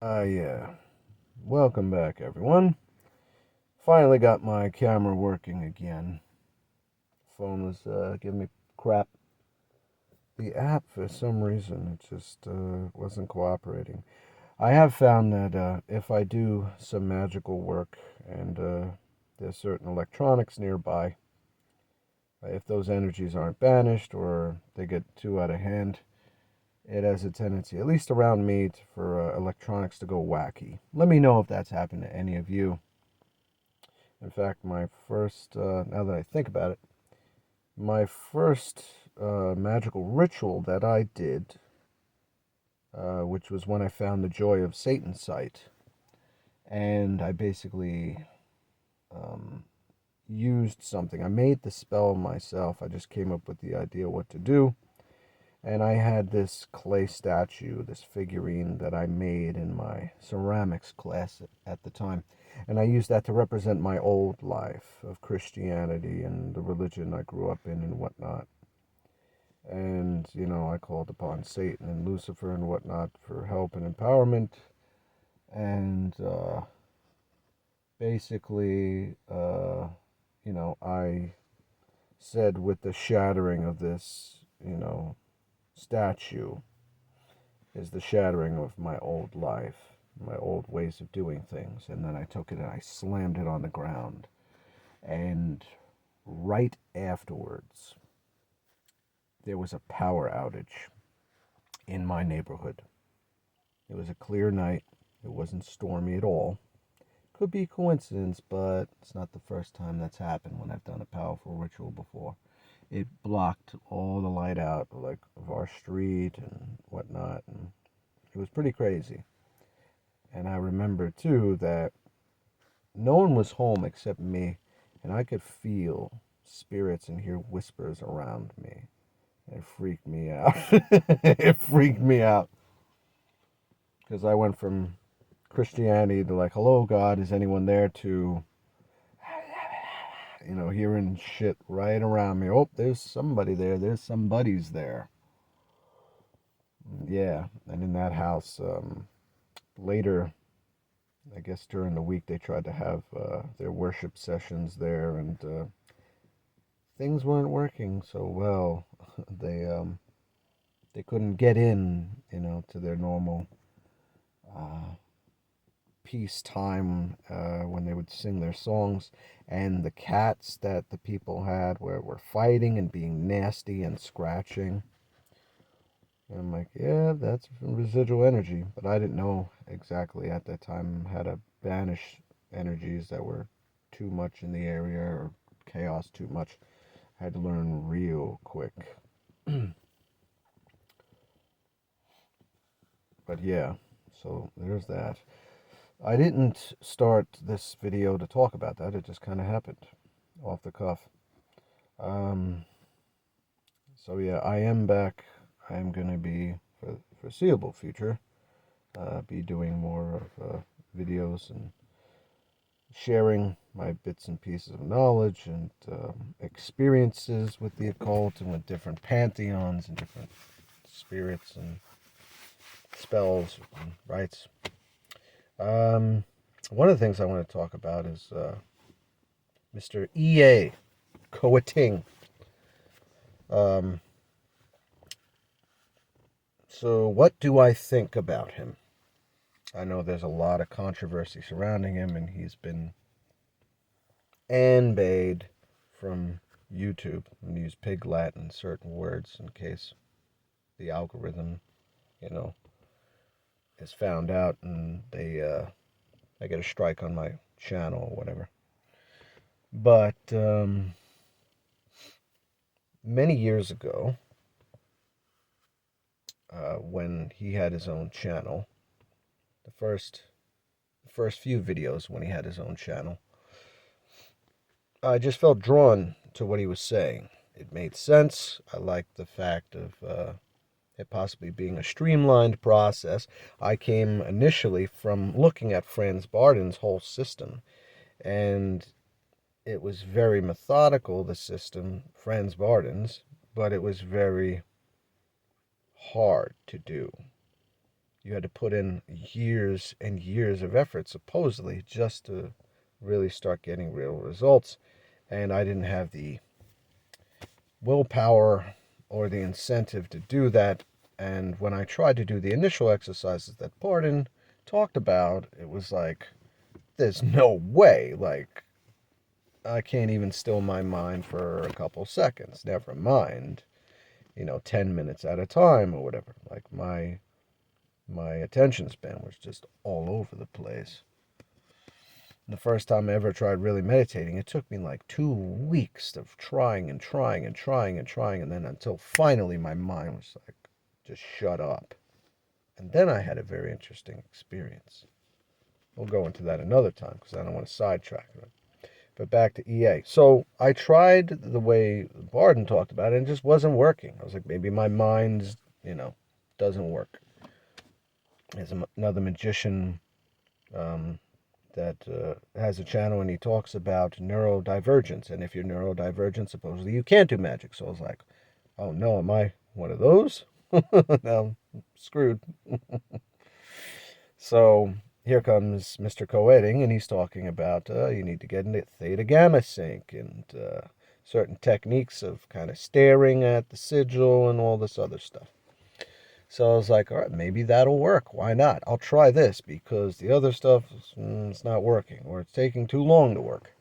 Yeah. Welcome back, everyone. Finally got my camera working again. Phone was giving me crap. The app, for some reason, it just wasn't cooperating. I have found that if I do some magical work and there's certain electronics nearby, if those energies aren't banished or they get too out of hand, it has a tendency, at least around me, for electronics to go wacky. Let me know if that's happened to any of you. In fact, my first, now that I think about it, my first magical ritual that I did, which was when I found the Joy of Satan site, and I basically um, used something. I made the spell myself. I just came up with the idea what to do. And I had this clay statue, this figurine that I made in my ceramics class at the time. And I used that to represent my old life of Christianity and the religion I grew up in and whatnot. And, I called upon Satan and Lucifer and whatnot for help and empowerment. And basically, I said with the shattering of this, statue is the shattering of my old life, my old ways of doing things. And then I took it and I slammed it on the ground. And right afterwards, there was a power outage in my neighborhood. It was a clear night. It wasn't stormy at all. Could be coincidence, but it's not the first time that's happened when I've done a powerful ritual before. It blocked all the light out, like of our street and whatnot, and it was pretty crazy. And I remember too that no one was home except me, and I could feel spirits and hear whispers around me. It freaked me out. It freaked me out because I went from Christianity to like, "Hello, God, is anyone there?" to hearing shit right around me. Oh, there's somebody there. There's somebody's there. Yeah, and in that house, later, I guess during the week, they tried to have their worship sessions there, and things weren't working so well. they they couldn't get in, to their normal uh, peace time when they would sing their songs, and the cats that the people had were fighting and being nasty and scratching. And I'm like, yeah, that's residual energy. But I didn't know exactly at that time how to banish energies that were too much in the area or chaos too much. I had to learn real quick. But yeah, so there's that. I didn't start this video to talk about that. It just kind of happened off the cuff. Um, so yeah, I am back. I am going to be, for the foreseeable future, be doing more of videos and sharing my bits and pieces of knowledge and experiences with the occult and with different pantheons and different spirits and spells and rites. One of the things I want to talk about is Mr. Eyaaaay Coetting. Um, so, what do I think about him? I know there's a lot of controversy surrounding him, and he's been banned from YouTube and use pig Latin certain words in case the algorithm, you know, is found out and I get a strike on my channel or whatever. But many years ago, when he had his own channel, the first few videos when he had his own channel, I just felt drawn to what he was saying. It made sense. I liked the fact of it possibly being a streamlined process. I came initially from looking at Franz Bardon's whole system, and it was very methodical, the system, Franz Bardon's, but it was very hard to do. you had to put in years and years of effort, supposedly, just to really start getting real results. And I didn't have the willpower or the incentive to do that. And when I tried to do the initial exercises that Bardon talked about, it was like, there's no way. Like, I can't even still my mind for a couple seconds. Never mind, 10 minutes at a time or whatever. Like, my attention span was just all over the place. The first time I ever tried really meditating, it took me like 2 weeks of trying and trying and trying and trying, and then until finally my mind was like, just shut up. And then I had a very interesting experience. We'll go into that another time because I don't want to sidetrack it. But back to EA. So I tried the way Bardon talked about it, and it just wasn't working. I was like, maybe my mind, doesn't work. There's another magician that has a channel, and he talks about neurodivergence. And if you're neurodivergent, supposedly you can't do magic. So I was like, oh no, am I one of those? No, I'm screwed. So here comes Mr. Coetting, and he's talking about you need to get into theta gamma sync and certain techniques of kind of staring at the sigil and all this other stuff. So I was like, all right, maybe that'll work. Why not? I'll try this because the other stuff it's not working, or it's taking too long to work.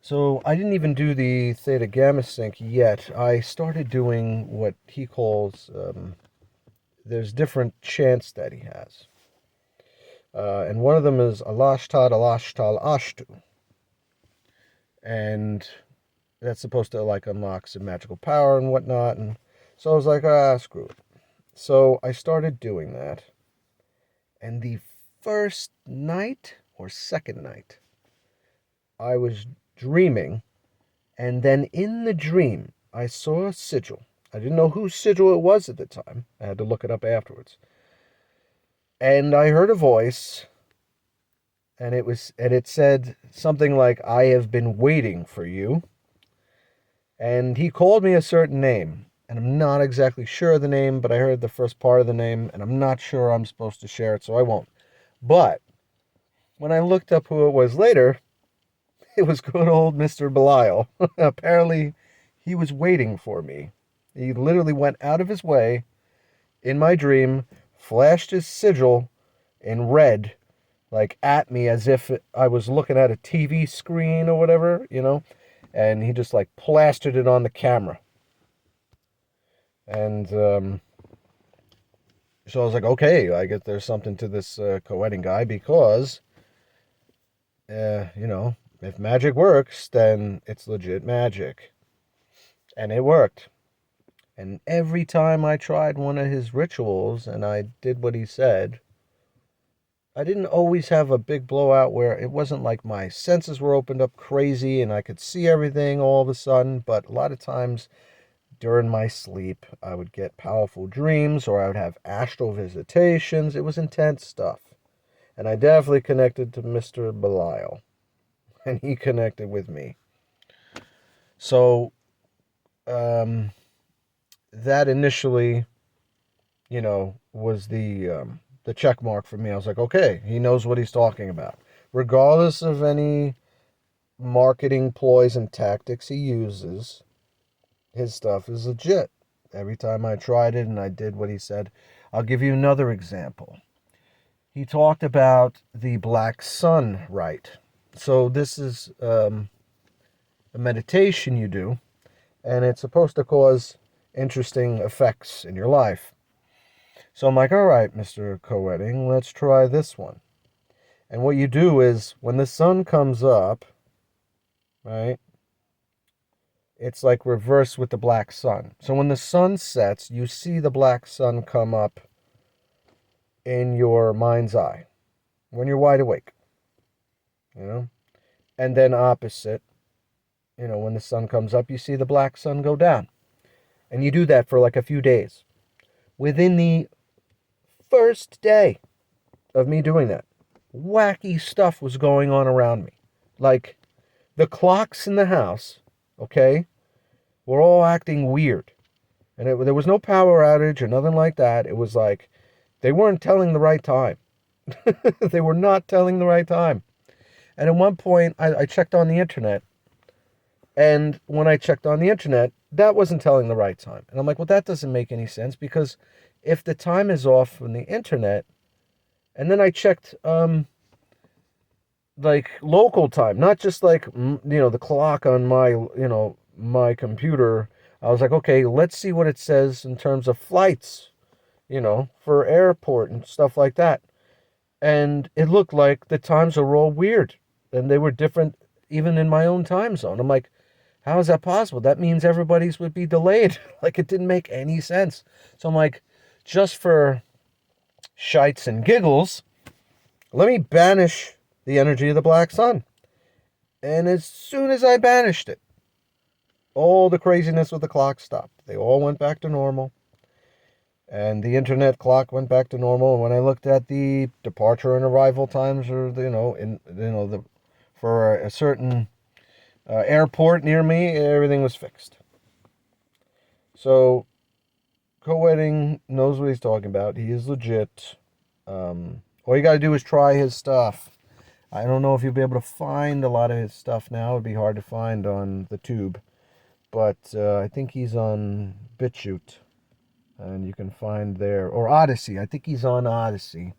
So I didn't even do the theta gamma sync yet. I started doing what he calls, there's different chants that he has. And one of them is Alashtal, Alashtal, Ashtu. And that's supposed to like unlock some magical power and whatnot. And so I was like, screw it. So I started doing that. And the first night or second night, I was dreaming. And then in the dream, I saw a sigil. I didn't know whose sigil it was at the time. I had to look it up afterwards. And I heard a voice, and it said something like, I have been waiting for you. And he called me a certain name, and I'm not exactly sure of the name, but I heard the first part of the name, and I'm not sure I'm supposed to share it, so I won't. But when I looked up who it was later, it was good old Mr. Belial. Apparently, he was waiting for me. He literally went out of his way in my dream, flashed his sigil in red, like at me as if I was looking at a TV screen or whatever, and he just like plastered it on the camera. And so I was like, okay, I guess there's something to this Coetting guy because, if magic works, then it's legit magic. And it worked. And every time I tried one of his rituals and I did what he said, I didn't always have a big blowout where it wasn't like my senses were opened up crazy and I could see everything all of a sudden, but a lot of times during my sleep, I would get powerful dreams or I would have astral visitations. It was intense stuff. And I definitely connected to Mr. Belial, and he connected with me. So, that initially, was the check mark for me. I was like, okay, he knows what he's talking about. Regardless of any marketing ploys and tactics he uses, his stuff is legit. Every time I tried it and I did what he said. I'll give you another example. He talked about the black sun rite. So this is a meditation you do, and it's supposed to cause interesting effects in your life. So I'm like, all right, Mr. Coetting, let's try this one. And what you do is when the sun comes up, right, it's like reverse with the black sun. So when the sun sets, you see the black sun come up in your mind's eye when you're wide awake, and then opposite, when the sun comes up, you see the black sun go down. And you do that for like a few days. Within the first day of me doing that, wacky stuff was going on around me. Like the clocks in the house, okay, were all acting weird. And there was no power outage or nothing like that. It was like They weren't telling the right time. They were not telling the right time. And at one point, I checked on the internet. And when I checked on the internet, that wasn't telling the right time. And I'm like, well, that doesn't make any sense, because if the time is off from the internet, and then I checked, like local time, not just like, the clock on my, my computer. I was like, okay, let's see what it says in terms of flights, for airport and stuff like that. And it looked like the times are all weird, and they were different even in my own time zone. I'm like, how is that possible? That means everybody's would be delayed. Like, it didn't make any sense. So I'm like, just for shites and giggles, let me banish the energy of the black sun. And as soon as I banished it, all the craziness with the clock stopped. They all went back to normal. And the internet clock went back to normal. And when I looked at the departure and arrival times, or for a certain airport near me, everything was fixed. So Coetting knows what he's talking about. He is legit. All you got to do is try his stuff. I don't know if you'll be able to find a lot of his stuff now. It'd be hard to find on the tube. But I think he's on BitChute. And you can find there. Or Odyssey. I think he's on Odyssey.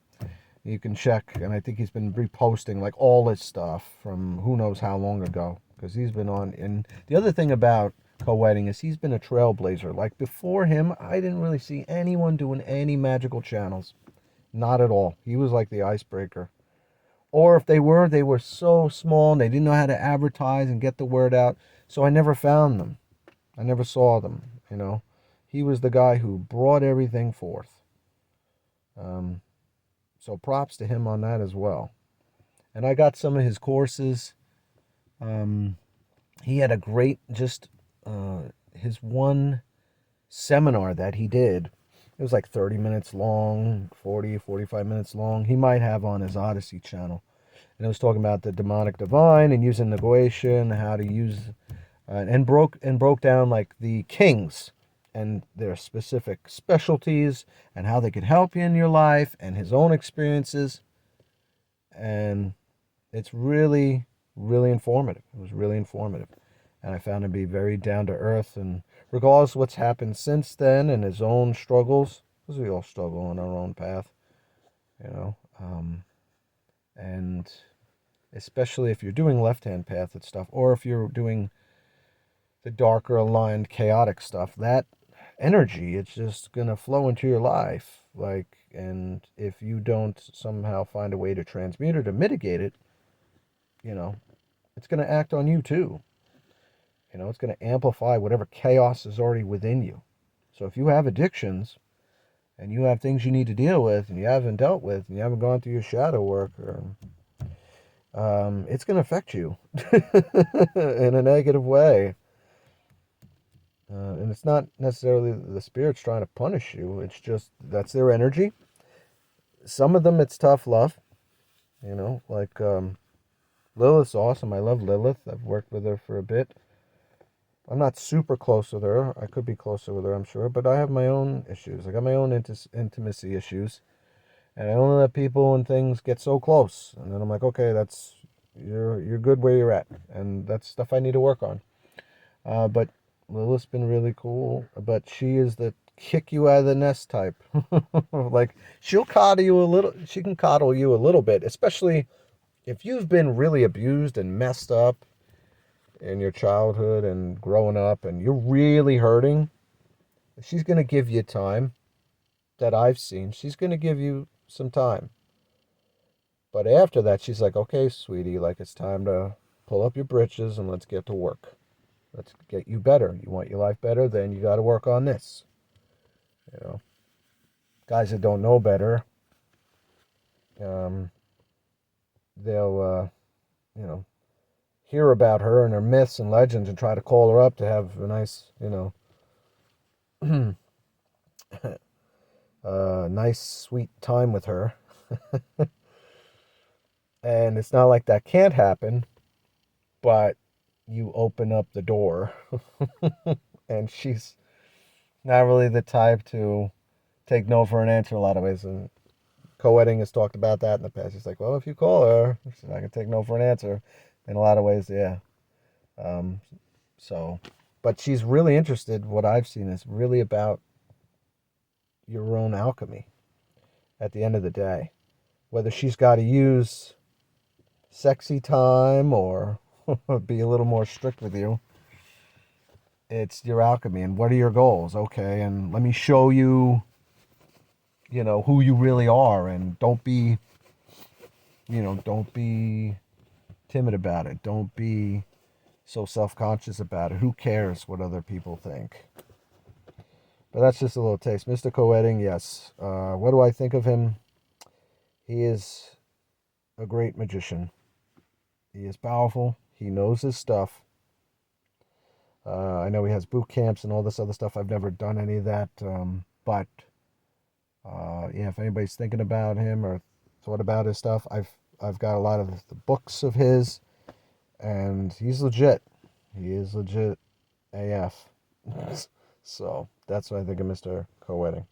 You can check. And I think he's been reposting like all his stuff from who knows how long ago. Because he's been on. And the other thing about Coetting is he's been a trailblazer. Like before him, I didn't really see anyone doing any magical channels. Not at all. He was like the icebreaker. Or if they were so small and they didn't know how to advertise and get the word out. So I never found them. I never saw them. He was the guy who brought everything forth. So props to him on that as well. And I got some of his courses. He had a great, his one seminar that he did. It was like 30 minutes long, 45 minutes long. He might have on his Odyssey channel. And it was talking about the demonic divine and using negation, how to use, and broke down like the kings and their specific specialties and how they could help you in your life and his own experiences. And it's really, really informative. It was really informative. And I found him to be very down to earth. And regardless of what's happened since then and his own struggles, because we all struggle on our own path, and especially if you're doing left-hand path and stuff, or if you're doing the darker aligned chaotic stuff, that energy, it's just going to flow into your life. And if you don't somehow find a way to transmute it or mitigate it, it's going to act on you too. It's going to amplify whatever chaos is already within you. So if you have addictions and you have things you need to deal with and you haven't dealt with and you haven't gone through your shadow work, it's going to affect you in a negative way. And it's not necessarily the spirits trying to punish you. It's just that's their energy. Some of them, it's tough love. Like Lilith's awesome. I love Lilith. I've worked with her for a bit. I'm not super close with her. I could be closer with her, I'm sure. But I have my own issues. I got my own intimacy issues. And I only let people and things get so close. And then I'm like, okay, you're good where you're at. And that's stuff I need to work on. But Lilith's been really cool. But she is the kick you out of the nest type. Like, she'll coddle you a little. She can coddle you a little bit. Especially if you've been really abused and messed up in your childhood and growing up and you're really hurting, she's going to give you time. That I've seen. She's going to give you some time. But after that, she's like, okay, sweetie, like it's time to pull up your britches and let's get to work. Let's get you better. You want your life better? Then you got to work on this. Guys that don't know better, they'll, hear about her and her myths and legends and try to call her up to have a nice, nice, sweet time with her. And it's not like that can't happen, but you open up the door and she's not really the type to take no for an answer a lot of ways. And Coetting has talked about that in the past. He's like, well, if you call her, she's not going to take no for an answer. In a lot of ways, yeah. Um, so, but she's really interested. What I've seen is really about your own alchemy at the end of the day. Whether she's got to use sexy time or be a little more strict with you, it's your alchemy. And what are your goals? Okay, and let me show you, who you really are. And don't be, don't be timid about it. Don't be so self-conscious about it. Who cares what other people think? But that's just a little taste. Mr. Coetting, yes. What do I think of him? He is a great magician. He is powerful. He knows his stuff. I know he has boot camps and all this other stuff. I've never done any of that. But yeah, if anybody's thinking about him or thought about his stuff, I've got a lot of the books of his, and he's legit. He is legit AF. So that's what I think of Mr. Coetting.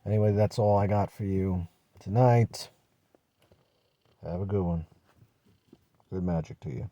Anyway, that's all I got for you tonight. Have a good one. Good magic to you.